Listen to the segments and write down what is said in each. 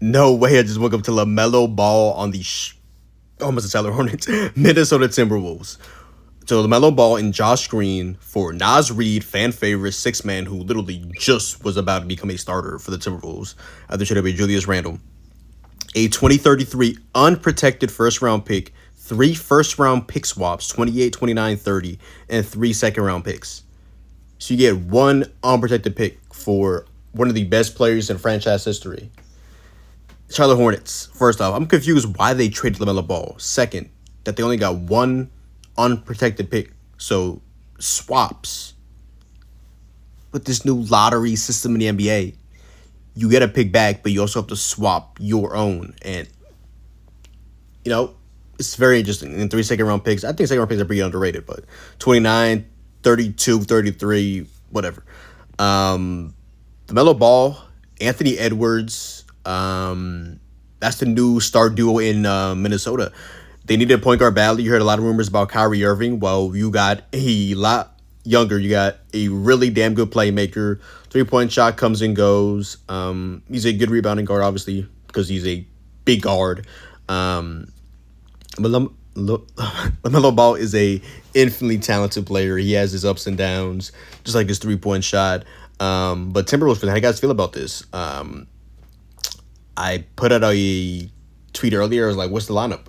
No way, I just woke up to Lamelo Ball on the almost the Charlotte Hornets, Minnesota Timberwolves. So Lamelo Ball and Josh Green for Naz Reid, fan favorite six man who literally just was about to become a starter for the Timberwolves after trading away Julius Randle. A 2033 unprotected first round pick, three first round pick swaps, 28, 29, 30, and three second round picks. So you get one unprotected pick for one of the best players in franchise history. Charlotte Hornets. First off, I'm confused why they traded LaMelo Ball. Second, that they only got one unprotected pick. So swaps with this new lottery system in the NBA, you get a pick back, but you also have to swap your own. And, it's very interesting. And three second round picks, I think second round picks are pretty underrated, but 29, 32, 33, whatever. LaMelo Ball, Anthony Edwards, that's the new star duo in Minnesota. They needed a point guard badly. You heard a lot of rumors about Kyrie Irving. Well, you got a lot younger. You got a really damn good playmaker. 3-point shot comes and goes. He's a good rebounding guard, obviously, because he's a big guard. But LaMelo Ball is a infinitely talented player. He has his ups and downs, just like his 3-point shot. But Timberwolves, how do you guys feel about this? I put out a tweet earlier. I was like, what's the lineup?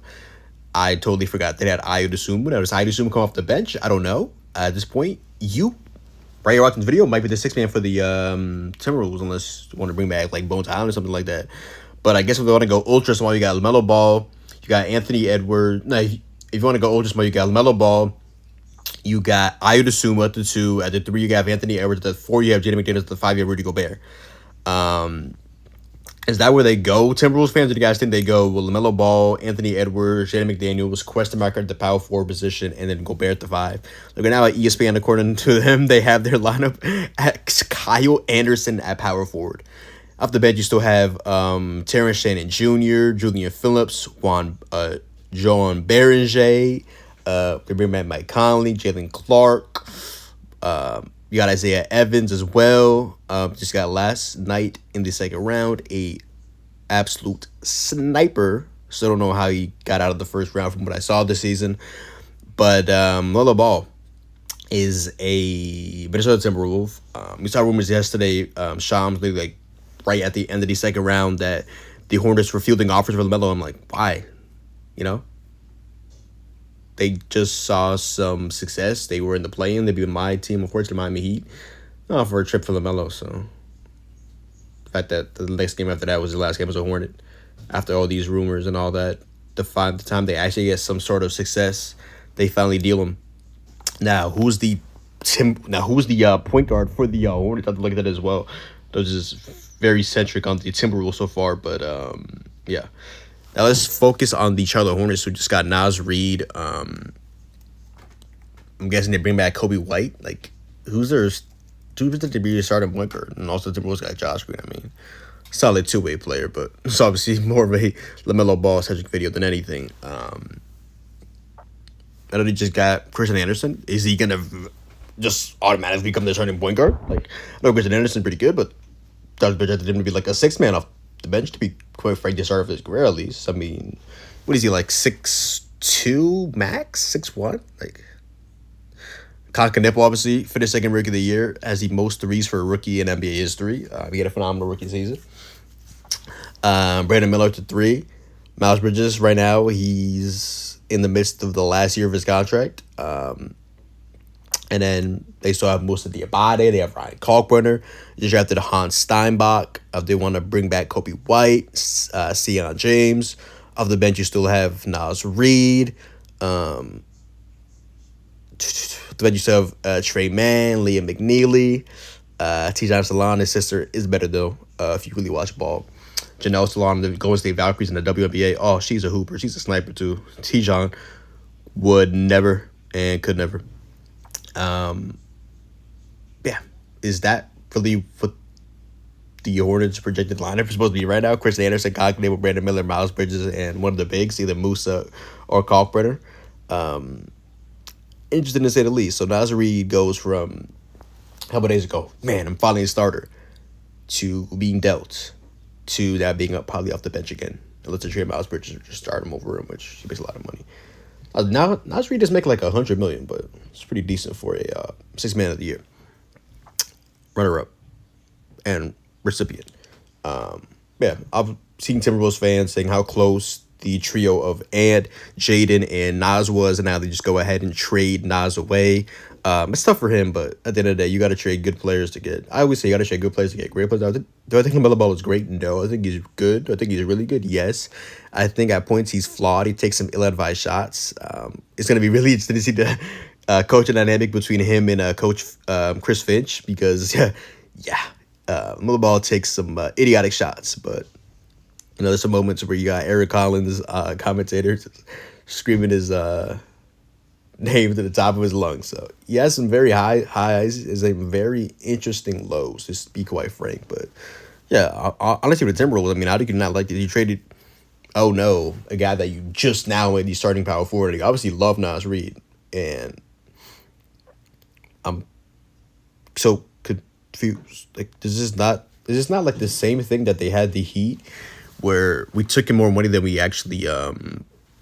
I totally forgot they had Ayo Dosunmu. Now, does Ayo Dosunmu come off the bench? I don't know. At this point, you, right here watching this video, might be the sixth man for the Timberwolves, unless you want to bring back like Bones Island or something like that. But I guess if we want to go ultra small, you got LaMelo Ball, you got Anthony Edwards. No, if you want to go ultra small, you got LaMelo Ball, you got Ayo Dosunmu at the 2. At the 3, you have Anthony Edwards. At the 4, you have Jaden McDaniels. At the 5, you have Rudy Gobert. Is that where they go, Timberwolves fans? Or do you guys think they go with LaMelo Ball, Anthony Edwards, Jaden McDaniels, question mark at the power forward position, and then Gobert at the 5? Look, now at ESPN, according to them, they have their lineup at Kyle Anderson at power forward. Off the bench, you still have Terrence Shannon Jr., Julian Phillips, John Berenger, they bring back Mike Conley, Jalen Clark. You got Isaiah Evans as well. Just got last night in the second round a absolute sniper. Still don't know how he got out of the first round from what I saw this season. But LaMelo Ball is a Minnesota Timberwolf. We saw rumors yesterday, Shams, like right at the end of the second round, that the Hornets were fielding offers for LaMelo. I'm like, why? They just saw some success. They were in the play-in. They'd be with my team, of course, the Miami Heat. For a trip for LaMelo. So the fact that the next game after that was the last game as a Hornet, after all these rumors and all that, the time they actually get some sort of success, they finally deal him. Now, who's the point guard for the Hornets? I have to look at that as well. Those is very centric on the Timberwolves so far, but yeah. Now let's focus on the Charlotte Hornets, who just got Naz Reid. I'm guessing they bring back Kobe White. Like, who's to be a starting point guard? And also the Timberwolves got Josh Green. I mean, solid two-way player, but it's obviously more of a LaMelo Ball centric video than anything. I know they just got Christian Anderson. Is he gonna just automatically become the starting point guard? Like, I know Christian Anderson's pretty good, but that was projected him to be like a sixth man off the bench, to be quite frank, to start off his career at least. I mean, what is he, like 6'2", max? 6'1"? Like, Concanippo obviously finished second rookie of the year, has the most threes for a rookie in NBA history. He had a phenomenal rookie season. Brandon Miller to 3. Miles Bridges right now, he's in the midst of the last year of his contract. And then they still have Moussa Diabate. They have Ryan Kalkbrenner. They just drafted Hans Steinbach. They want to bring back Kobe White, Sion James. Off the bench, you still have Naz Reid. The bench, you still have Trey Mann, Liam McNeely. Tijan Salon, his sister, is better, though, if you really watch ball. Janelle Salon, the Golden State Valkyries in the WNBA. Oh, she's a hooper. She's a sniper, too. Tijan would never and could never. Yeah, is that really what the Hornets' projected lineup is supposed to be right now? Chris Anderson, Concanippo, Brandon Miller, Miles Bridges, and one of the bigs, either Moussa or Kalkbrenner. Interesting to say the least. So Naz Reid goes from, how many days ago? Man, I'm finally a starter, to being dealt to that being up probably off the bench again. Unless the trade Miles Bridges or just start him over him, which he makes a lot of money. Now Naz Reid just make like 100 million, but it's pretty decent for a six man of the year, runner up, and recipient. Yeah, I've seen Timberwolves fans saying how close the trio of Jaden and Naz was, and now they just go ahead and trade Naz away. It's tough for him, but at the end of the day, you got to trade good players to get. I always say you got to trade good players to get great players. Do I think Lamelo Ball is great? No, I think he's good. I think he's really good. Yes, I think at points he's flawed. He takes some ill-advised shots. It's gonna be really interesting to see the coaching dynamic between him and Coach Chris Finch because Lamelo Ball takes some idiotic shots, but there's some moments where you got Eric Collins, commentator, screaming his name to the top of his lungs. So he has some very high highs, is a very interesting lows, just to be quite frank. But yeah, honestly, with the Timberwolves, I mean, how do you not like that you traded? Oh no, a guy that you just now made the starting power forward. You obviously love Naz Reid, and I'm so confused. Like, is this not like the same thing that they had the Heat, where we took in more money than we actually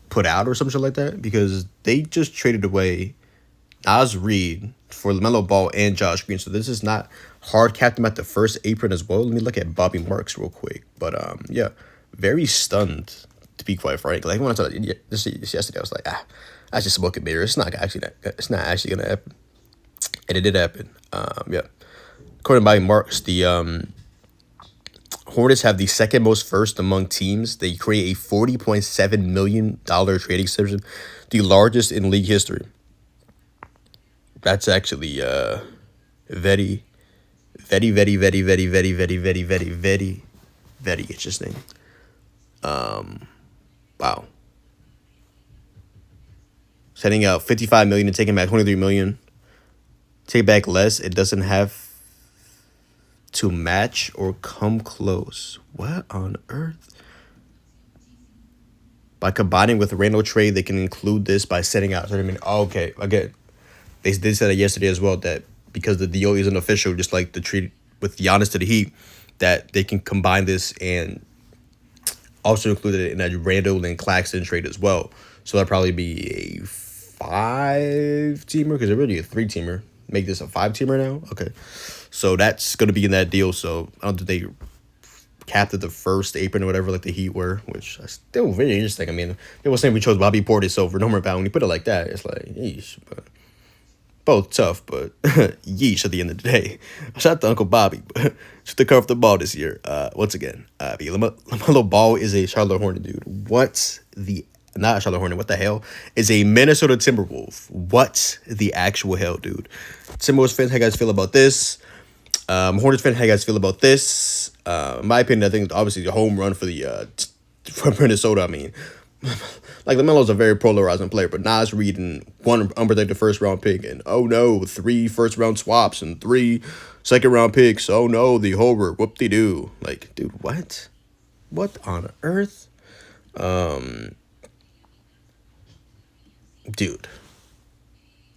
put out or something like that? Because they just traded away Naz Reid for LaMelo Ball and Josh Green. So this is not hard capped him at the first apron as well. Let me look at Bobby Marks real quick. But yeah, very stunned, to be quite frank. Like when I saw this yesterday, I was like, that's just smoke and mirror. It's not actually gonna happen. And it did happen. Yeah. According to Bobby Marks, the Hornets have the second most first among teams. They create a $40.7 million trading exception, the largest in league history. That's actually very, very, very, very, very, very, very, very, very, very, very interesting. Wow. Sending out $55 million and taking back $23 million. Take back less. It doesn't have to match or come close. What on earth? By combining with the Randall trade, they can include this by setting out. So I mean, okay, again, they said it yesterday as well that because the deal isn't official, just like the trade with Giannis to the Heat, that they can combine this and also include it in that Randall and Claxton trade as well. So that'll probably be a 5-teamer because it's really a 3-teamer. Make this a 5-teamer now? Okay. So that's going to be in that deal. So I don't think they capped at the first apron or whatever like the Heat were, which is still very interesting. I mean, they were saying we chose Bobby Portis over Norman Powell. When you put it like that, it's like, yeesh. But both tough, but yeesh at the end of the day. Shout out to Uncle Bobby. Should have covered the ball this year. Once again, LaMelo Ball is a Charlotte Hornet dude. Not a Charlotte Hornet. What the hell? Is a Minnesota Timberwolf. What the actual hell, dude? Timberwolves fans, how you guys feel about this? Hornets fans, how you guys feel about this? In my opinion, I think obviously the home run for the for Minnesota. I mean, like LaMelo's a very polarizing player, but Naz Reid and one unprotected first round pick, and oh no, 3 first round swaps and 3 second round picks. Oh no, the Hober, whoop de doo. Like, dude, what? What on earth? Dude.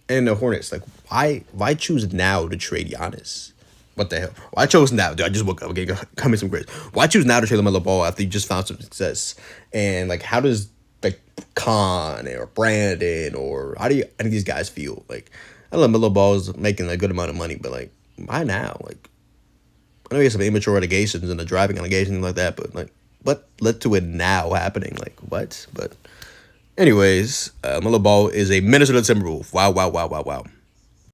And the Hornets, like, why choose now to trade Giannis? What the hell? Why chose now? Dude, I just woke up. Okay, come in some grades. Why choose now to trade LaMelo Ball after you just found some success? And like, how does like Khan or Brandon or how do any of these guys feel? Like, I know LaMelo Ball is making a good amount of money, but like, why now? Like, I know he has some immature allegations and the driving allegations and like that, but like, what led to it now happening? Like, what? But anyways, LaMelo Ball is a Minnesota Timberwolf. Wow, wow, wow, wow, wow.